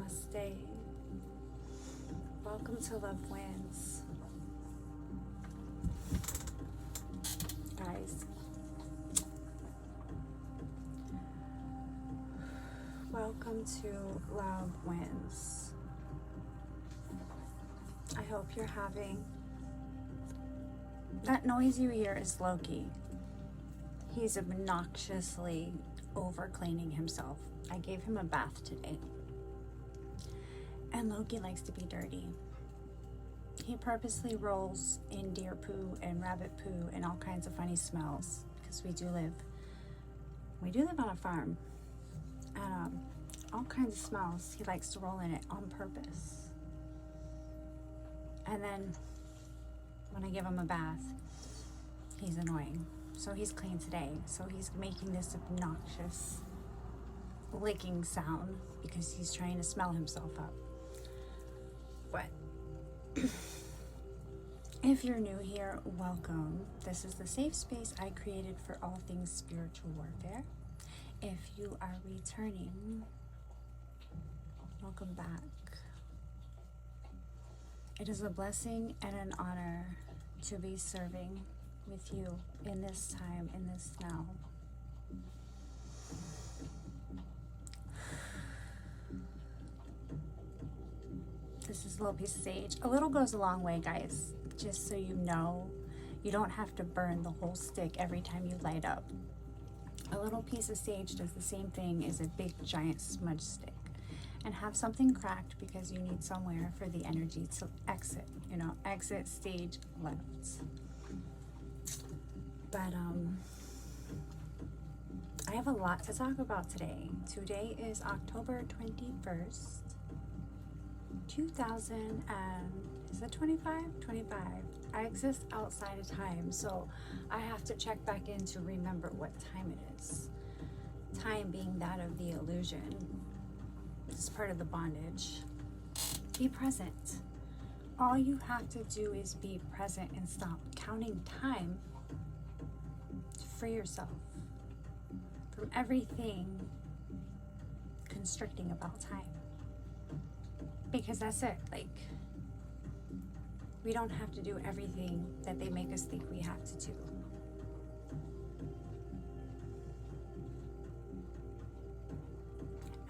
Namaste. Welcome to Love Wins. Guys, welcome to Love Wins. I hope you're having... That noise you hear is Loki. He's obnoxiously over-cleaning himself. I gave him a bath today. And Loki likes to be dirty. He purposely rolls in deer poo and rabbit poo and all kinds of funny smells because we do live on a farm. And all kinds of smells. He likes to roll in it on purpose. And then when I give him a bath, he's annoying. So he's clean today. So he's making this obnoxious licking sound because he's trying to smell himself up. But if you're new here, welcome. This is the safe space I created for all things spiritual warfare. If you are returning, welcome back. It is a blessing and an honor to be serving with you in this time, in this now. This is a little piece of sage. A little goes a long way, guys. Just so you know, you don't have to burn the whole stick every time you light up. A little piece of sage does the same thing as a big giant smudge stick. And have something cracked because you need somewhere for the energy to exit. You know, exit stage left. But I have a lot to talk about today. Today is October 21st. 25? 25. I exist outside of time, so I have to check back in to remember what time it is. Time being that of the illusion. This is part of the bondage. Be present. All you have to do is be present and stop counting time to free yourself from everything constricting about time. Because that's it. Like, we don't have to do everything that they make us think we have to do.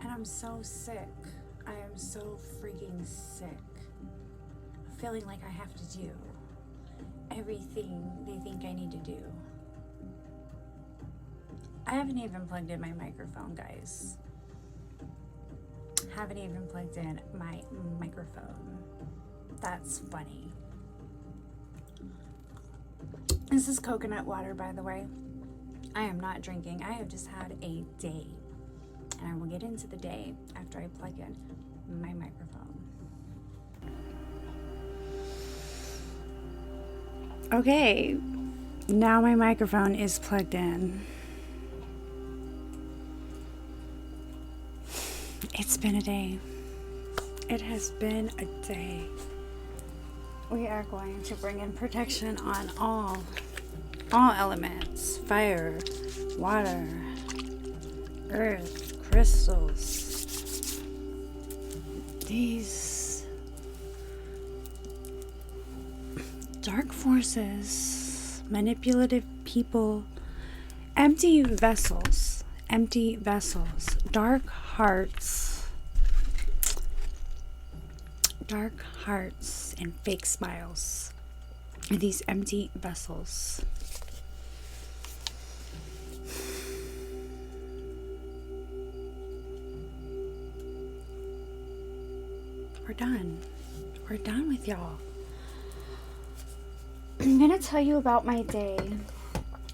And I'm so sick. I am so freaking sick of feeling like I have to do everything they think I need to do. I haven't even plugged in my microphone, guys. Haven't even plugged in my microphone. That's funny. This is coconut water, by the way. I am not drinking. I have just had a day. And I will get into the day after I plug in my microphone. Okay, now my microphone is plugged in. It's been a day. It has been a day. We are going to bring in protection on all elements. Fire, water, earth, crystals. These dark forces, manipulative people, empty vessels, dark hearts and fake smiles are these empty vessels. We're done with y'all. I'm gonna tell you about my day.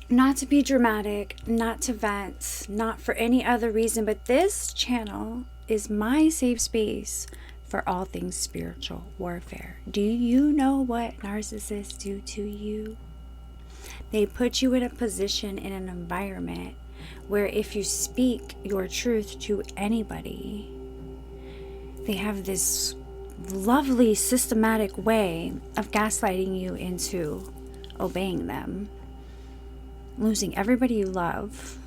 Not to be dramatic, not to vent, not for any other reason, but this channel is my safe space for all things spiritual warfare. Do you know what narcissists do to you? They put you in a position, in an environment where if you speak your truth to anybody, they have this lovely systematic way of gaslighting you into obeying them, losing everybody you love,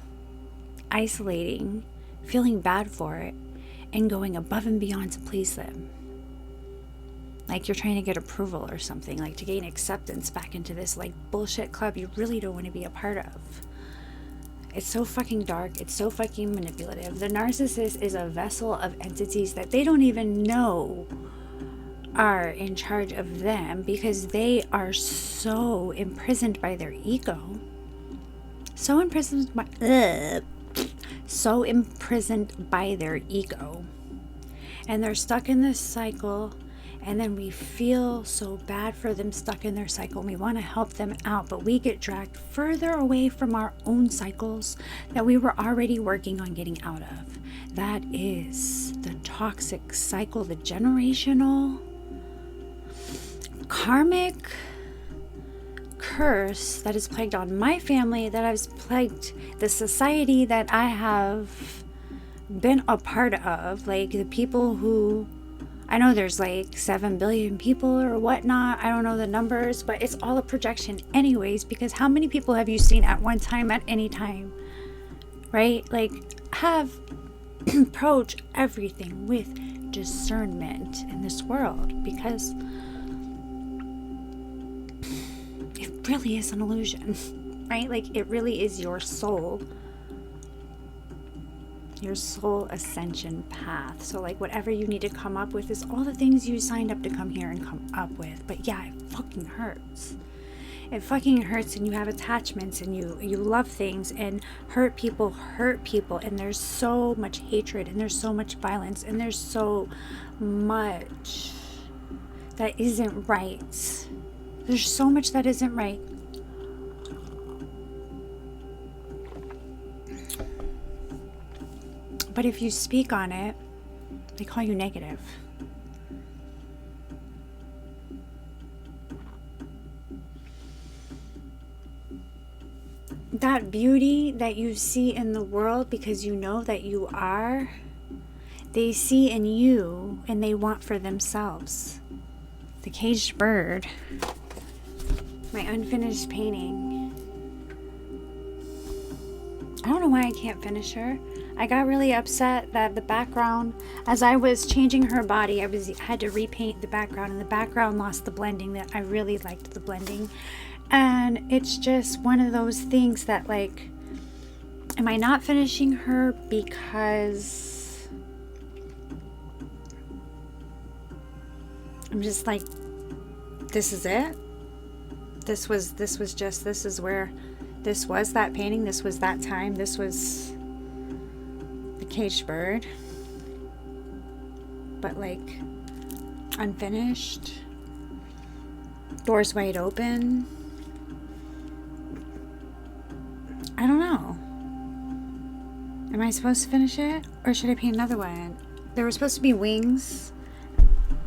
isolating, feeling bad for it, and going above and beyond to please them. Like you're trying to get approval or something, like to gain acceptance back into this like bullshit club you really don't want to be a part of. It's so fucking dark. It's so fucking manipulative. The narcissist is a vessel of entities that they don't even know are in charge of them, because they are so imprisoned by their ego. So imprisoned by their ego. And they're stuck in this cycle. And then we feel so bad for them stuck in their cycle. We want to help them out, but we get dragged further away from our own cycles that we were already working on getting out of. That is the toxic cycle, the generational, karmic curse that is plagued on my family, that has plagued the society that I have been a part of. Like the people who, I know there's like 7 billion people or whatnot. I don't know the numbers, but it's all a projection anyways, because how many people have you seen at one time, at any time, right? Like, have approach everything with discernment in this world, because it really is an illusion, right? Like, it really is your soul ascension path. So like whatever you need to come up with is all the things you signed up to come here and come up with. But yeah, it fucking hurts. It fucking hurts, and you have attachments, and you love things, and hurt people, and there's so much hatred, and there's so much violence, and there's so much that isn't right. There's so much that isn't right. But if you speak on it, they call you negative. That beauty that you see in the world, because you know that you are, they see in you and they want for themselves. The caged bird, my unfinished painting. I don't know why I can't finish her. I got really upset that the background, as I was changing her body, I had to repaint the background, and the background lost the blending. That I really liked the blending. And it's just one of those things that, like, am I not finishing her because I'm just like, this is it? This was that painting, this was that time, this was the caged bird, but like unfinished, doors wide open. I don't know. Am I supposed to finish it, or should I paint another one? There were supposed to be wings.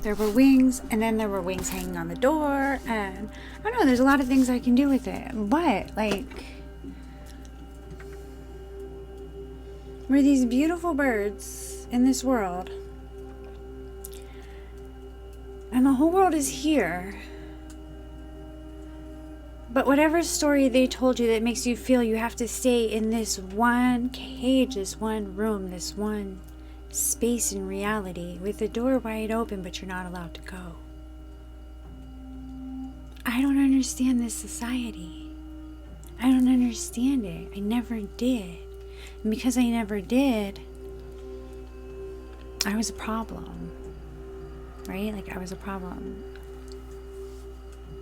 There were wings, and then there were wings hanging on the door, and I don't know, there's a lot of things I can do with it, but like, we're these beautiful birds in this world, and the whole world is here. But whatever story they told you that makes you feel you have to stay in this one cage, this one room, this one space in reality with the door wide open, but you're not allowed to go. I don't understand this society. I don't understand it. I never did. And because I never did, I was a problem. Right? Like, I was a problem.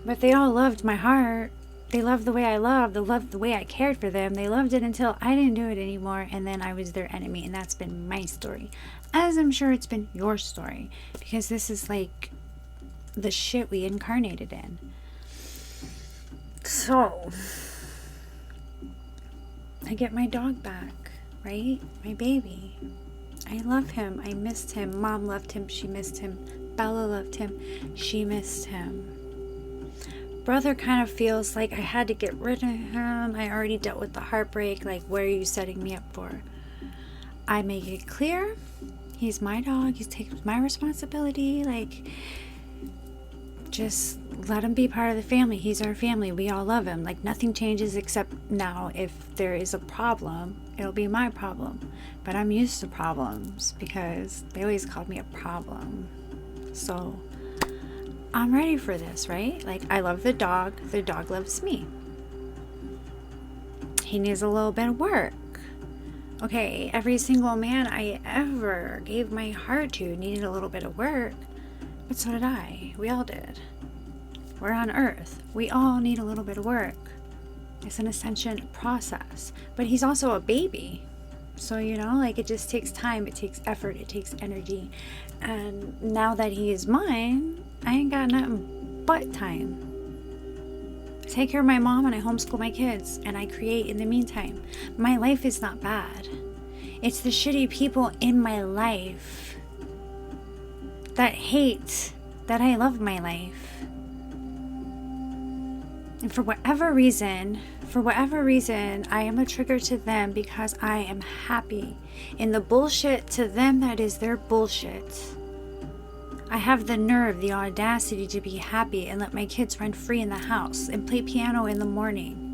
But they all loved my heart. They loved the way I loved. They loved the way I cared for them. They loved it until I didn't do it anymore, and then I was their enemy. And that's been my story, as I'm sure it's been your story, because this is like the shit we incarnated in. So I get my dog back, right? My baby. I love him. I missed him. Mom loved him. She missed him. Bella loved him. She missed him. Brother kind of feels like I had to get rid of him. I already dealt with the heartbreak. Like, what are you setting me up for? I make it clear. He's my dog. He takes my responsibility. Like, just let him be part of the family. He's our family. We all love him. Like, nothing changes except now if there is a problem, it'll be my problem. But I'm used to problems because they always called me a problem. So I'm ready for this, right? Like, I love the dog loves me. He needs a little bit of work. Okay, every single man I ever gave my heart to needed a little bit of work, but so did I. We all did. We're on Earth. We all need a little bit of work. It's an ascension process. But he's also a baby. So, like, it just takes time, it takes effort, it takes energy. And now that he is mine, I ain't got nothing but time. I take care of my mom and I homeschool my kids and I create in the meantime. My life is not bad. It's the shitty people in my life that hate that I love my life. And for whatever reason, I am a trigger to them because I am happy in the bullshit to them that is their bullshit. I have the nerve, the audacity to be happy and let my kids run free in the house and play piano in the morning.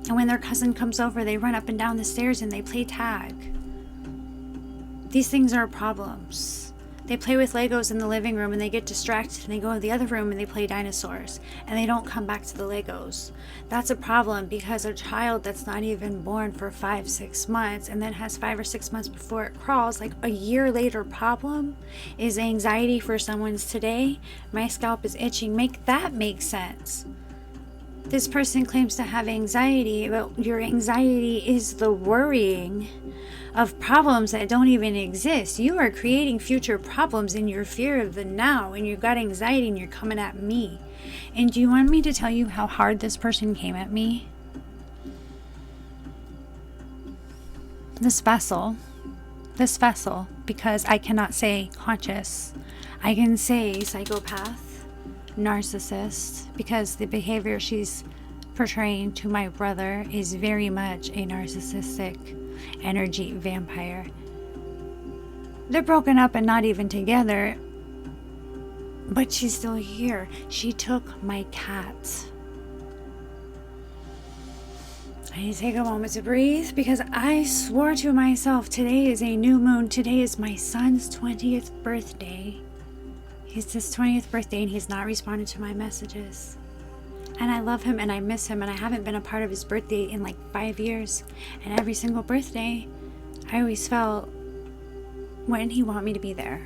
And when their cousin comes over, they run up and down the stairs and they play tag. These things are problems. They play with Legos in the living room and they get distracted and they go to the other room and they play dinosaurs and they don't come back to the Legos. That's a problem because a child that's not even born for 5-6 months and then has 5 or 6 months before it crawls, like a year later problem is anxiety for someone's today. My scalp is itching. Make that make sense. This person claims to have anxiety, but your anxiety is the worrying of problems that don't even exist. You are creating future problems in your fear of the now, and you've got anxiety and you're coming at me. And do you want me to tell you how hard this person came at me? This vessel, because I cannot say conscious, I can say psychopath, narcissist, because the behavior she's portraying to my brother is very much a narcissistic energy vampire. They're broken up and not even together, but she's still here. She took my cat. I need to take a moment to breathe because I swore to myself today is a new moon. Today is my son's 20th birthday. It's his 20th birthday and he's not responded to my messages. And I love him and I miss him and I haven't been a part of his birthday in like 5 years. And every single birthday, I always felt, when he want me to be there?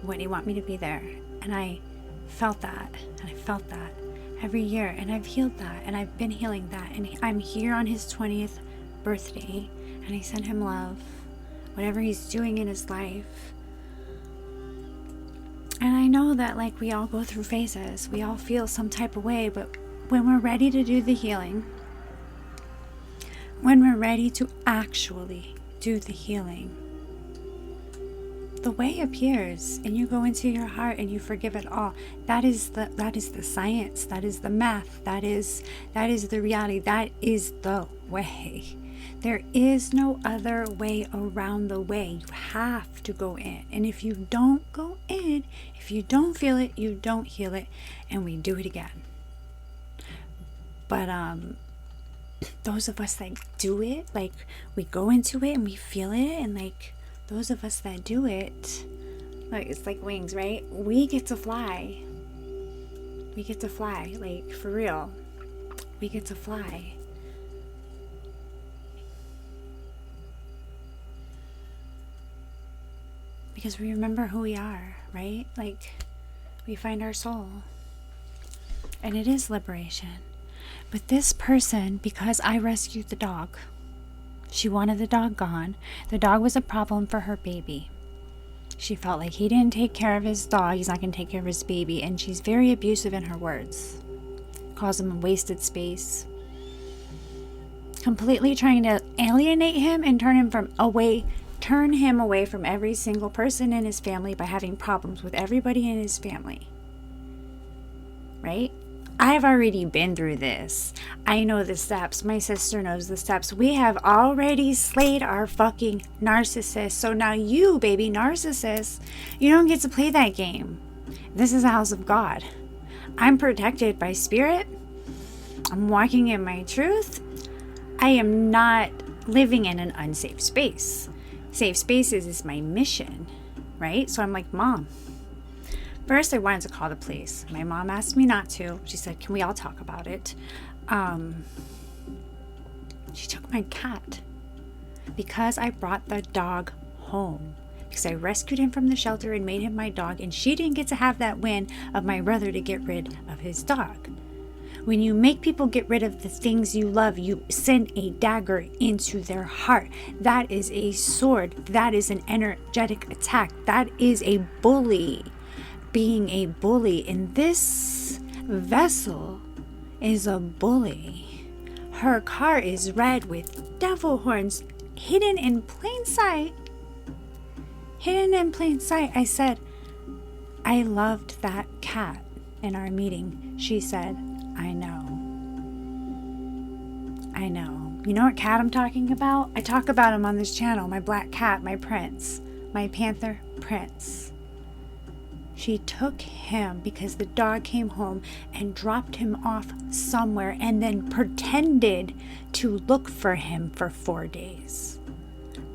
When he want me to be there? And I felt that and I felt that every year and I've healed that and I've been healing that. And I'm here on his 20th birthday and I send him love, whatever he's doing in his life. And I know that, like, we all go through phases. We all feel some type of way. But when we're ready to do the healing, when we're ready to actually do the healing, the way appears and you go into your heart and you forgive it all. That is the science. That is the math. That is the reality. That is the way. There is no other way around the way. You have to go in. And if you don't go in, if you don't feel it, you don't heal it. And we do it again. But those of us that do it, like, we go into it and we feel it. And, like, those of us that do it, like, it's like wings, right? We get to fly. We get to fly. Like, for real. We get to fly. Because we remember who we are, right? Like, we find our soul. And it is liberation. But this person, because I rescued the dog, she wanted the dog gone. The dog was a problem for her baby. She felt like he didn't take care of his dog. He's not going to take care of his baby. And she's very abusive in her words. Calls him wasted space. Completely trying to alienate him and turn him away from every single person in his family by having problems with everybody in his family. Right? I've already been through this. I know the steps. My sister knows the steps. We have already slayed our fucking narcissist. So now you, baby narcissist, you don't get to play that game. This is a house of God. I'm protected by spirit. I'm walking in my truth. I am not living in an unsafe space. Safe spaces is my mission, right? So I'm like, Mom, first I wanted to call the police. My mom asked me not to. She said, can we all talk about it? She took my cat because I brought the dog home. Because I rescued him from the shelter and made him my dog, and she didn't get to have that win of my brother to get rid of his dog. When you make people get rid of the things you love, you send a dagger into their heart. That is a sword. That is an energetic attack. That is a bully. Being a bully. And this vessel is a bully. Her car is red with devil horns hidden in plain sight. Hidden in plain sight. I said, I loved that cat in our meeting. She said, I know. I know. You know what cat I'm talking about? I talk about him on this channel. My black cat, my prince, my panther prince. She took him because the dog came home and dropped him off somewhere and then pretended to look for him for 4 days.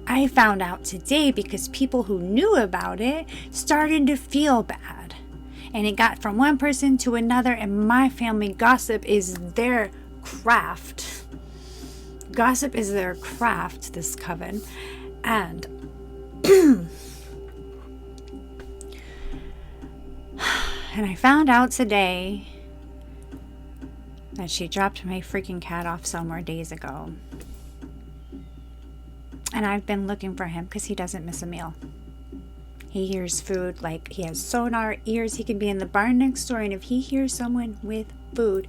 I found out today because people who knew about it started to feel bad. And it got from one person to another, and my family, gossip is their craft. Gossip is their craft, this coven. And and I found out today that she dropped my freaking cat off somewhere days ago. And I've been looking for him because he doesn't miss a meal. He hears food, like he has sonar ears. He can be in the barn next door, and if he hears someone with food,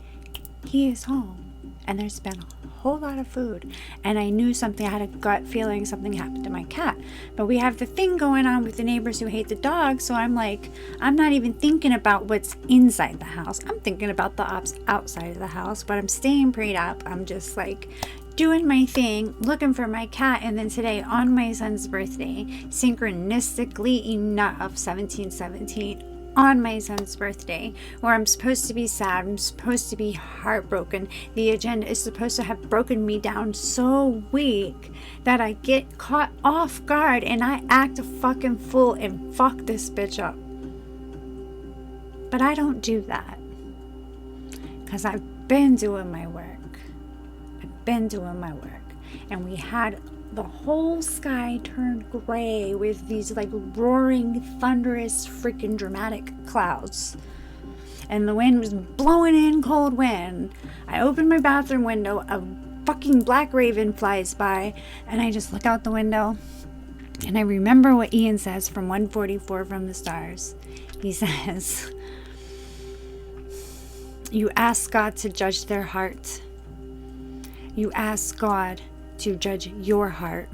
he is home. And there's been a whole lot of food. And I knew something, I had a gut feeling something happened to my cat. But we have the thing going on with the neighbors who hate the dog, so I'm like, I'm not even thinking about what's inside the house. I'm thinking about the outside of the house, but I'm staying prayed up. I'm just like doing my thing, looking for my cat. And then today, on my son's birthday, synchronistically enough, 1717, on my son's birthday, where I'm supposed to be sad, I'm supposed to be heartbroken, the agenda is supposed to have broken me down so weak that I get caught off guard and I act a fucking fool and fuck this bitch up. But I don't do that because I've been doing my work. And we had the whole sky turned gray with these like roaring, thunderous, freaking dramatic clouds. And the wind was blowing in, cold wind. I opened my bathroom window, a fucking black raven flies by, and I just look out the window. And I remember what Ian says from 144 from the stars. He says, you ask God to judge their heart. You ask God to judge your heart,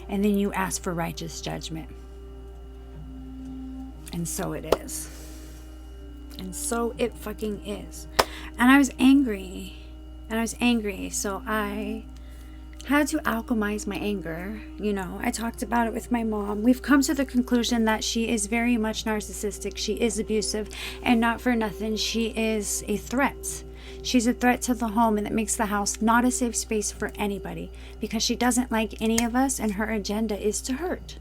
and then you ask for righteous judgment. And so it is. And so it fucking is. And I was angry. So I had to alchemize my anger. You know, I talked about it with my mom. We've come to the conclusion that she is very much narcissistic. She is abusive, and not for nothing, she is a threat. She's a threat to the home, and it makes the house not a safe space for anybody because she doesn't like any of us, and her agenda is to hurt.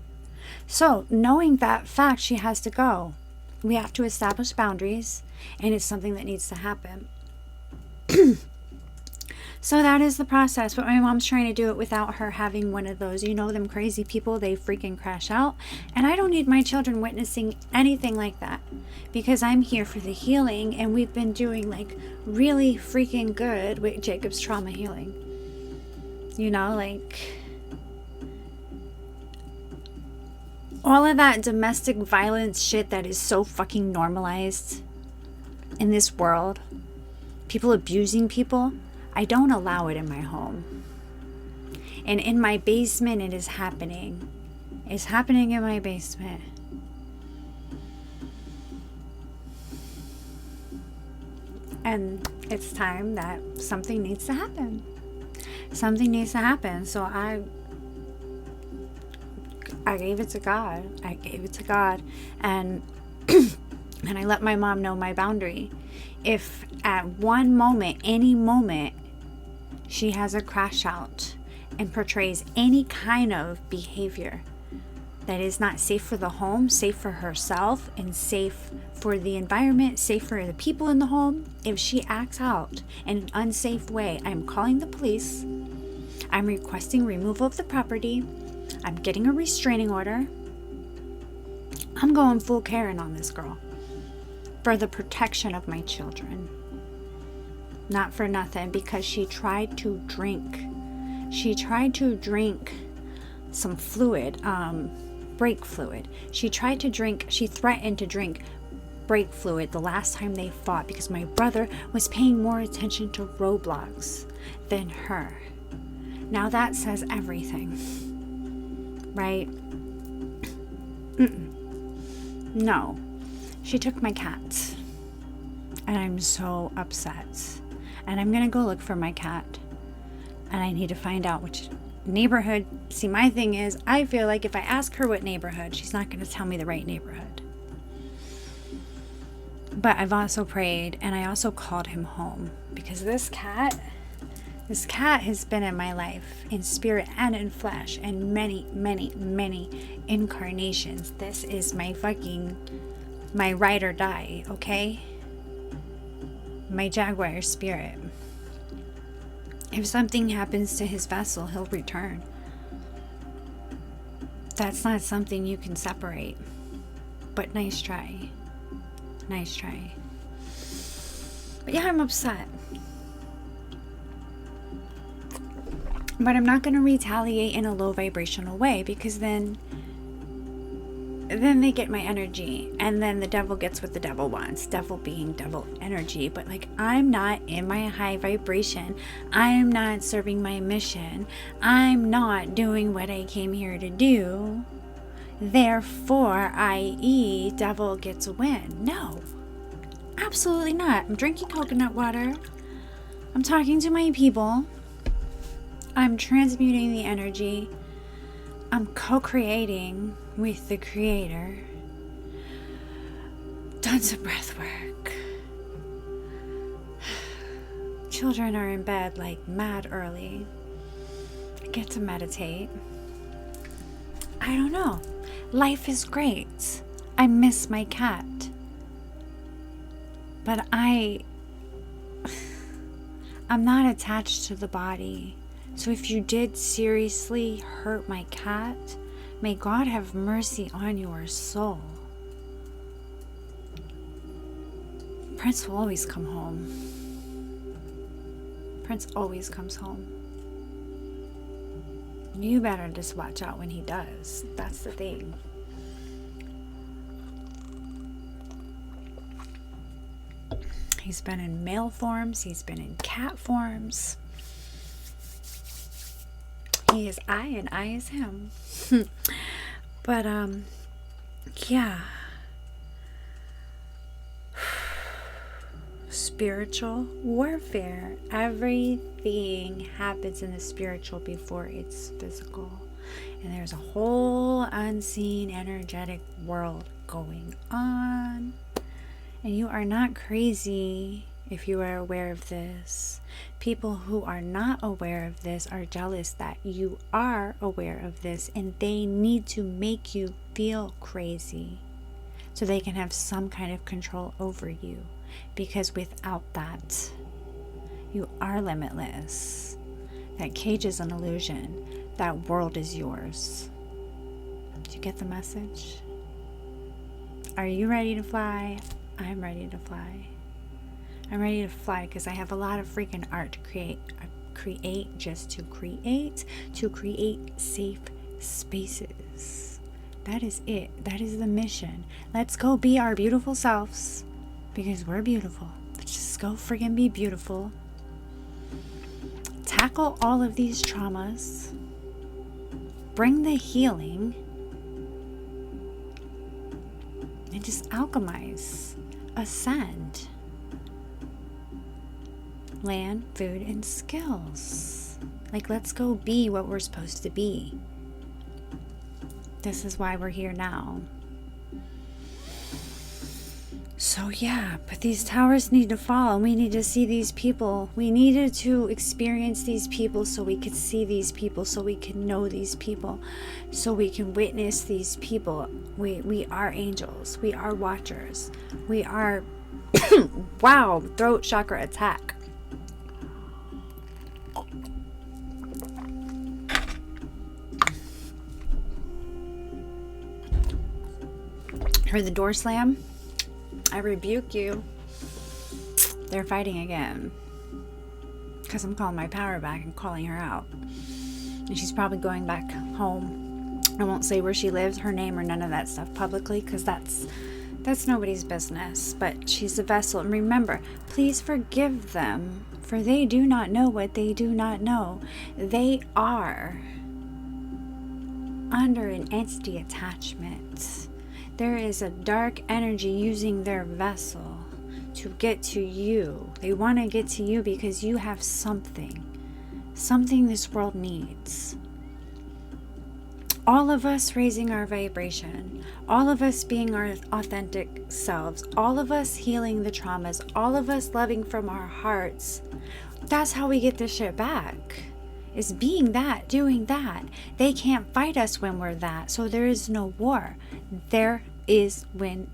So, knowing that fact, she has to go. We have to establish boundaries, and it's something that needs to happen. So that is the process, but my mom's trying to do it without her having one of those, you know, them crazy people, they freaking crash out. And I don't need my children witnessing anything like that because I'm here for the healing, and we've been doing like really freaking good with Jacob's trauma healing. You know, like all of that domestic violence shit that is so fucking normalized in this world, people abusing people, I don't allow it in my home. And in my basement, it is happening. It's happening in my basement. And it's time that something needs to happen. Something needs to happen. So I gave it to God. And And I let my mom know my boundary. If at one moment, any moment, she has a crash out and portrays any kind of behavior that is not safe for the home, safe for herself, and safe for the environment, safe for the people in the home, if she acts out in an unsafe way, I'm calling the police. I'm requesting removal of the property. I'm getting a restraining order. I'm going full Karen on this girl for the protection of my children. Not for nothing, because she tried to drink. She tried to drink some fluid, brake fluid. She threatened to drink brake fluid the last time they fought because my brother was paying more attention to Roblox than her. Now that says everything, right? No, she took my cat, and I'm so upset. And I'm gonna go look for my cat, and I need to find out which neighborhood. See, my thing is, I feel like if I ask her what neighborhood, she's not gonna tell me the right neighborhood. But I've also prayed, and I also called him home, because this cat has been in my life in spirit and in flesh and many, many, many incarnations. This is my ride or die, okay? My jaguar spirit. If something happens to his vessel, he'll return. That's not something you can separate. But nice try. Nice try. But yeah, I'm upset. But I'm not going to retaliate in a low vibrational way, because then they get my energy, and then the devil gets what the devil wants. Devil being devil energy. But like, I'm not in my high vibration. I'm not serving my mission. I'm not doing what I came here to do. Therefore, i.e., devil gets a win. No, absolutely not. I'm drinking coconut water. I'm talking to my people. I'm transmuting the energy. I'm co-creating with the Creator. Done some breath work. Children are in bed like mad early. I get to meditate. I don't know. Life is great. I miss my cat. But I'm not attached to the body. So if you did seriously hurt my cat, may God have mercy on your soul. Prince will always come home. Prince always comes home. You better just watch out when he does. That's the thing. He's been in male forms. He's been in cat forms. He is I and I is him. But, yeah. Spiritual warfare. Everything happens in the spiritual before it's physical. And there's a whole unseen energetic world going on. And you are not crazy if you are aware of this. People who are not aware of this are jealous that you are aware of this, and they need to make you feel crazy so they can have some kind of control over you. Because without that, you are limitless. That cage is an illusion. That world is yours. Did you get the message? Are you ready to fly? I'm ready to fly. I'm ready to fly because I have a lot of freaking art to create. To create safe spaces. That is it. That is the mission. Let's go be our beautiful selves, because we're beautiful. Let's just go friggin' be beautiful. Tackle all of these traumas. Bring the healing. And just alchemize. Ascend. Land, food, and skills. Like, let's go be what we're supposed to be. This is why we're here now. So yeah, but these towers need to fall, and we need to see these people. We needed to experience these people so we could see these people, so we can know these people, so we can witness these people. We are angels. We are watchers. We are wow, throat chakra attack. Heard the door slam? I rebuke you. They're fighting again. Because I'm calling my power back and calling her out. And she's probably going back home. I won't say where she lives, her name, or none of that stuff publicly, because that's nobody's business. But she's a vessel. And remember, please forgive them, for they do not know what they do not know. They are under an entity attachment. There is a dark energy using their vessel to get to you. They want to get to you because you have something this world needs. All of us raising our vibration, all of us being our authentic selves, all of us healing the traumas, all of us loving from our hearts. That's how we get this shit back. Is being that, doing that. They can't fight us when we're that, so there is no war. That is when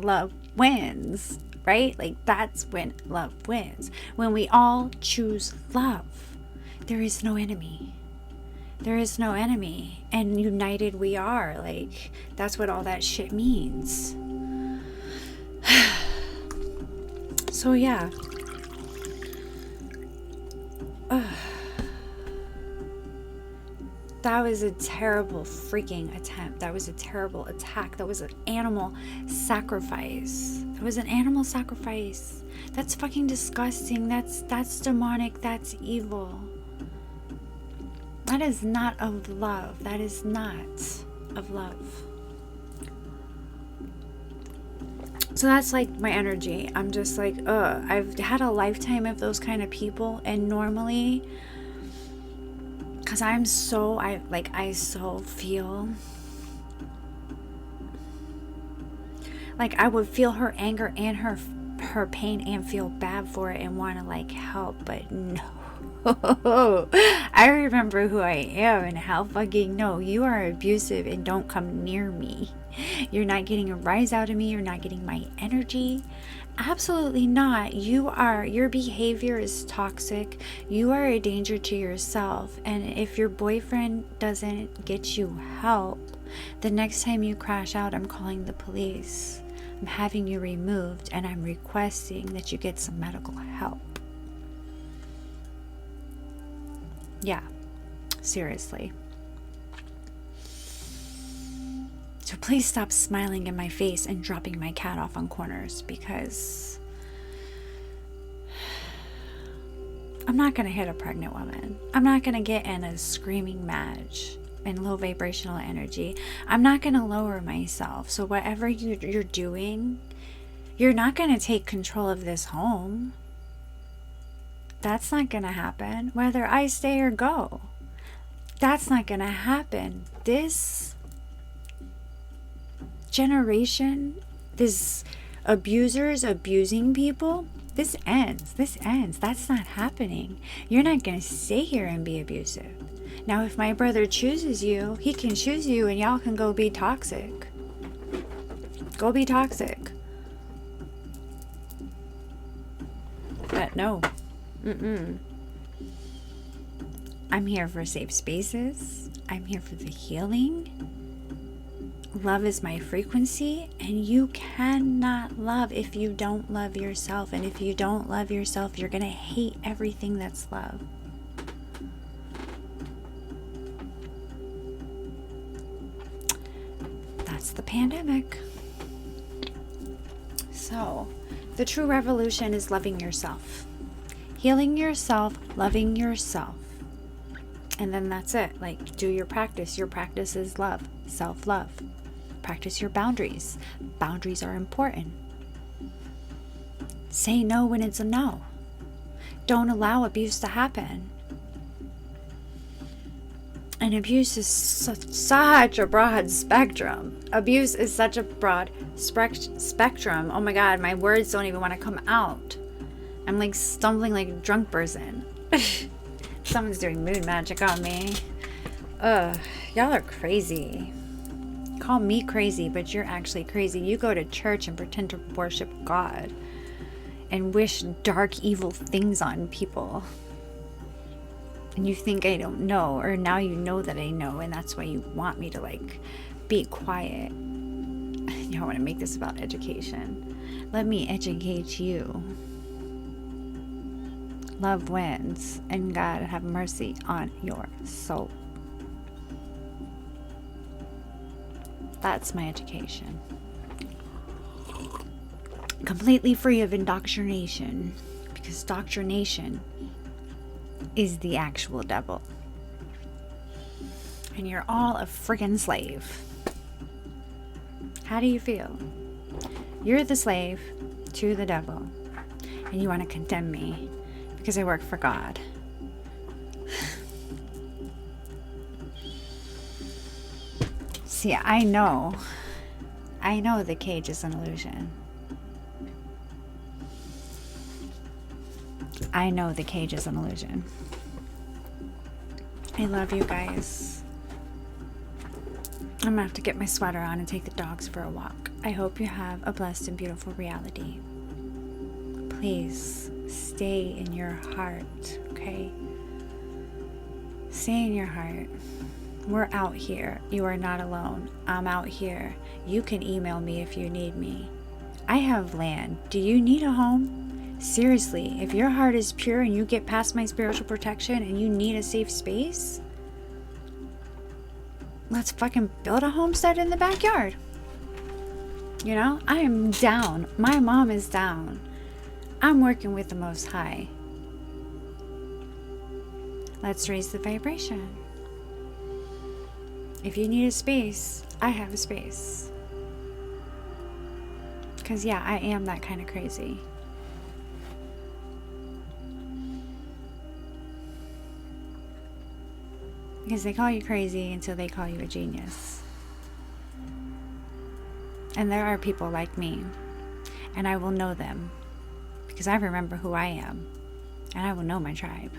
love wins, right? Like, that's when love wins. When we all choose love, there is no enemy. There is no enemy, and united we are. Like, that's what all that shit means. So yeah. That was a terrible freaking attempt. That was a terrible attack. That was an animal sacrifice. That's fucking disgusting. That's demonic. That's evil. That is not of love. That is not of love. So that's like my energy. I'm just like, I've had a lifetime of those kind of people, and normally, because I so feel like I would feel her anger and her pain and feel bad for it and want to like help, but no. I remember who I am and how fucking no, you are abusive and don't come near me. You're not getting a rise out of me. You're not getting my energy. Absolutely not. Your behavior is toxic. You are a danger to yourself. And if your boyfriend doesn't get you help, the next time you crash out, I'm calling the police. I'm having you removed, and I'm requesting that you get some medical help. Yeah, seriously. So please stop smiling in my face and dropping my cat off on corners, because I'm not going to hit a pregnant woman. I'm not going to get in a screaming match in low vibrational energy. I'm not going to lower myself. So whatever you're doing, you're not going to take control of this home. That's not going to happen. Whether I stay or go, that's not going to happen. This generation, this abusers abusing people, this ends. That's not happening. You're not going to stay here and be abusive. Now, if my brother chooses you, he can choose you, and y'all can go be toxic. Go be toxic. But no. I'm here for safe spaces. I'm here for the healing. Love is my frequency, and you cannot love if you don't love yourself. And if you don't love yourself, you're going to hate everything that's love. That's the pandemic. So, the true revolution is loving yourself. Healing yourself, loving yourself. And then that's it. Like, do your practice. Your practice is love, self-love. Practice your boundaries. Boundaries are important. Say no when it's a no. Don't allow abuse to happen. And abuse is such a broad spectrum. Abuse is such a broad spectrum. Oh my God, my words don't even want to come out. I'm like stumbling like a drunk person. Someone's doing mood magic on me. Y'all are crazy. Call me crazy, but you're actually crazy. You go to church and pretend to worship God and wish dark, evil things on people. And you think I don't know, or now you know that I know, and that's why you want me to like be quiet. You don't want to make this about education. Let me educate you. Love wins, and God have mercy on your soul. That's my education. Completely free of indoctrination, because doctrination is the actual devil. And you're all a friggin' slave. How do you feel? You're the slave to the devil, and you want to condemn me because I work for God. See, I know the cage is an illusion. I know the cage is an illusion. I love you guys. I'm gonna have to get my sweater on and take the dogs for a walk. I hope you have a blessed and beautiful reality. Please stay in your heart, okay? Stay in your heart. We're out here. You are not alone. I'm out here. You can email me if you need me. I have land. Do you need a home? Seriously, if your heart is pure and you get past my spiritual protection and you need a safe space, let's fucking build a homestead in the backyard. You know, I am down. My mom is down. I'm working with the Most High. Let's raise the vibration. If you need a space, I have a space. Because yeah, I am that kind of crazy. Because they call you crazy until they call you a genius. And there are people like me. And I will know them. Because I remember who I am. And I will know my tribe.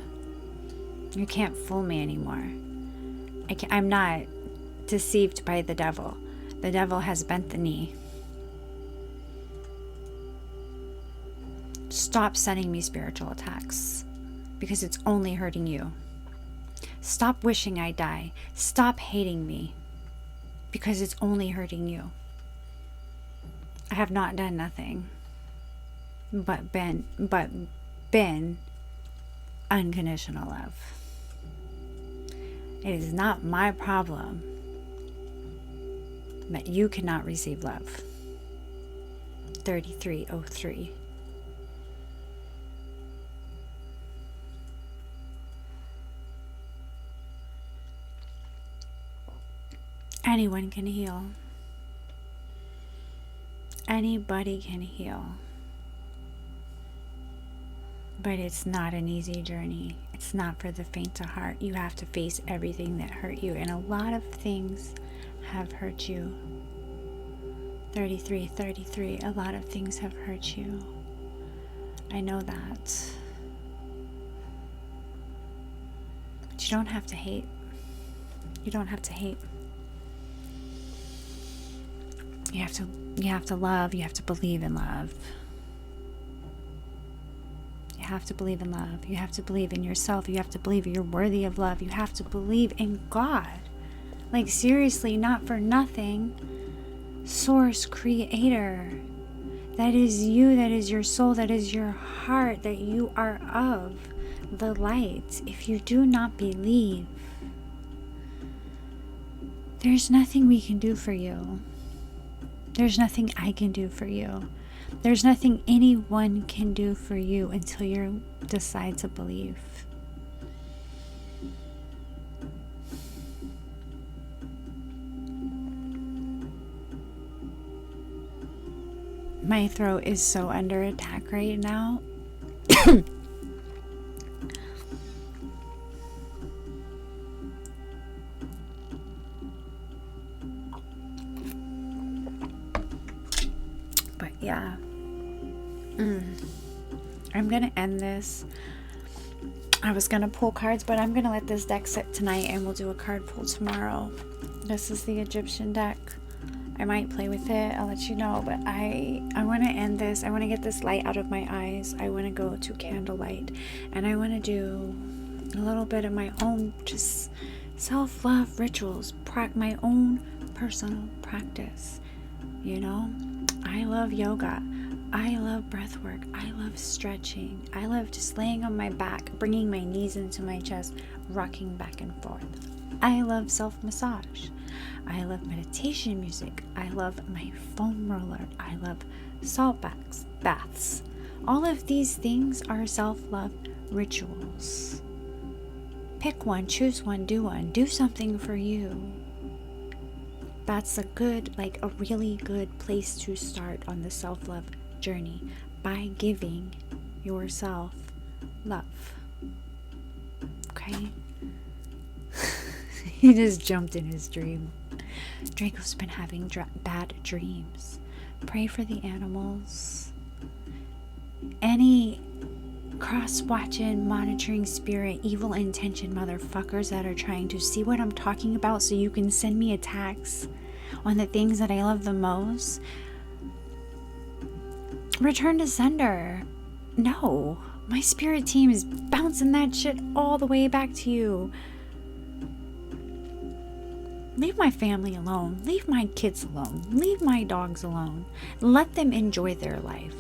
You can't fool me anymore. I'm not deceived by the devil. The devil has bent the knee. Stop sending me spiritual attacks. Because it's only hurting you. Stop wishing I die. Stop hating me. Because it's only hurting you. I have not done nothing. But been unconditional love. It is not my problem that you cannot receive love. 3303. Anyone can heal. Anybody can heal. But it's not an easy journey. It's not for the faint of heart. You have to face everything that hurt you. And a lot of things have hurt you. 3333. A lot of things have hurt you. I know that. But you don't have to hate. You don't have to hate. You have to love. You have to believe in love. You have to believe in love. You have to believe in yourself. You have to believe you're worthy of love. You have to believe in God. Like seriously, not for nothing. Source, creator. That is you. That is your soul. That is your heart. That you are of the light. If you do not believe, there's nothing we can do for you. There's nothing I can do for you. There's nothing anyone can do for you until you decide to believe. My throat is so under attack right now. Yeah. I'm going to end this. I was going to pull cards, but I'm going to let this deck sit tonight and we'll do a card pull tomorrow. This is the Egyptian deck. I might play with it. I'll let you know. But I want to end this. I want to get this light out of my eyes. I want to go to candlelight. And I want to do a little bit of my own just self-love rituals. My own personal practice. You know? I love yoga. I love breath work. I love stretching. I love just laying on my back, bringing my knees into my chest, rocking back and forth. I love self-massage. I love meditation music. I love my foam roller. I love salt baths. All of these things are self-love rituals. Pick one, choose one, do one. Do something for you. That's a really good place to start on the self-love journey, by giving yourself love. Okay? He just jumped in his dream. Draco's been having bad dreams. Pray for the animals. Any cross-watching, monitoring spirit, evil intention motherfuckers that are trying to see what I'm talking about so you can send me attacks on the things that I love the most, return to sender. No, my spirit team is bouncing that shit all the way back to you. Leave my family alone. Leave my kids alone. Leave my dogs alone. Let them enjoy their life.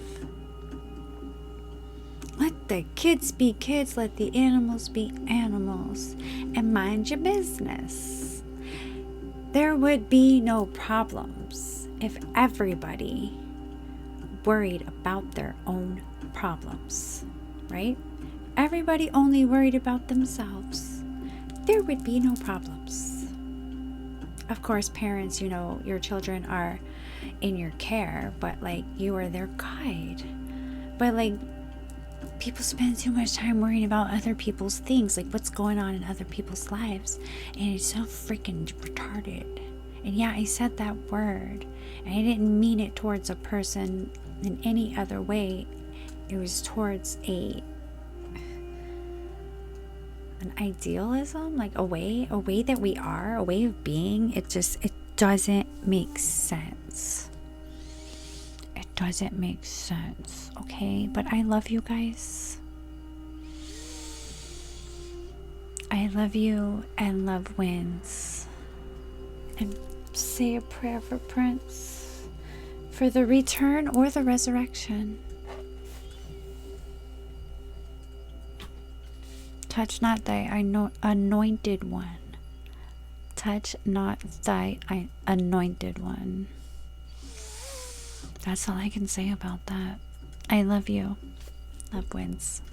Let the kids be kids. Let the animals be animals. And mind your business. There would be no problems if everybody worried about their own problems, right? Everybody only worried about themselves. There would be no problems. Of course, parents, you know, your children are in your care, but you are their guide. But people spend too much time worrying about other people's things, what's going on in other people's lives, and it's so freaking retarded. And yeah, I said that word, and I didn't mean it towards a person in any other way. It was towards an idealism, a way that we are, a way of being. It doesn't make sense. It doesn't make sense, okay? But I love you guys. I love you, and love wins. And say a prayer for Prince, for the return or the resurrection. Touch not thy anointed one. Touch not thy anointed one. That's all I can say about that. I love you. Love wins.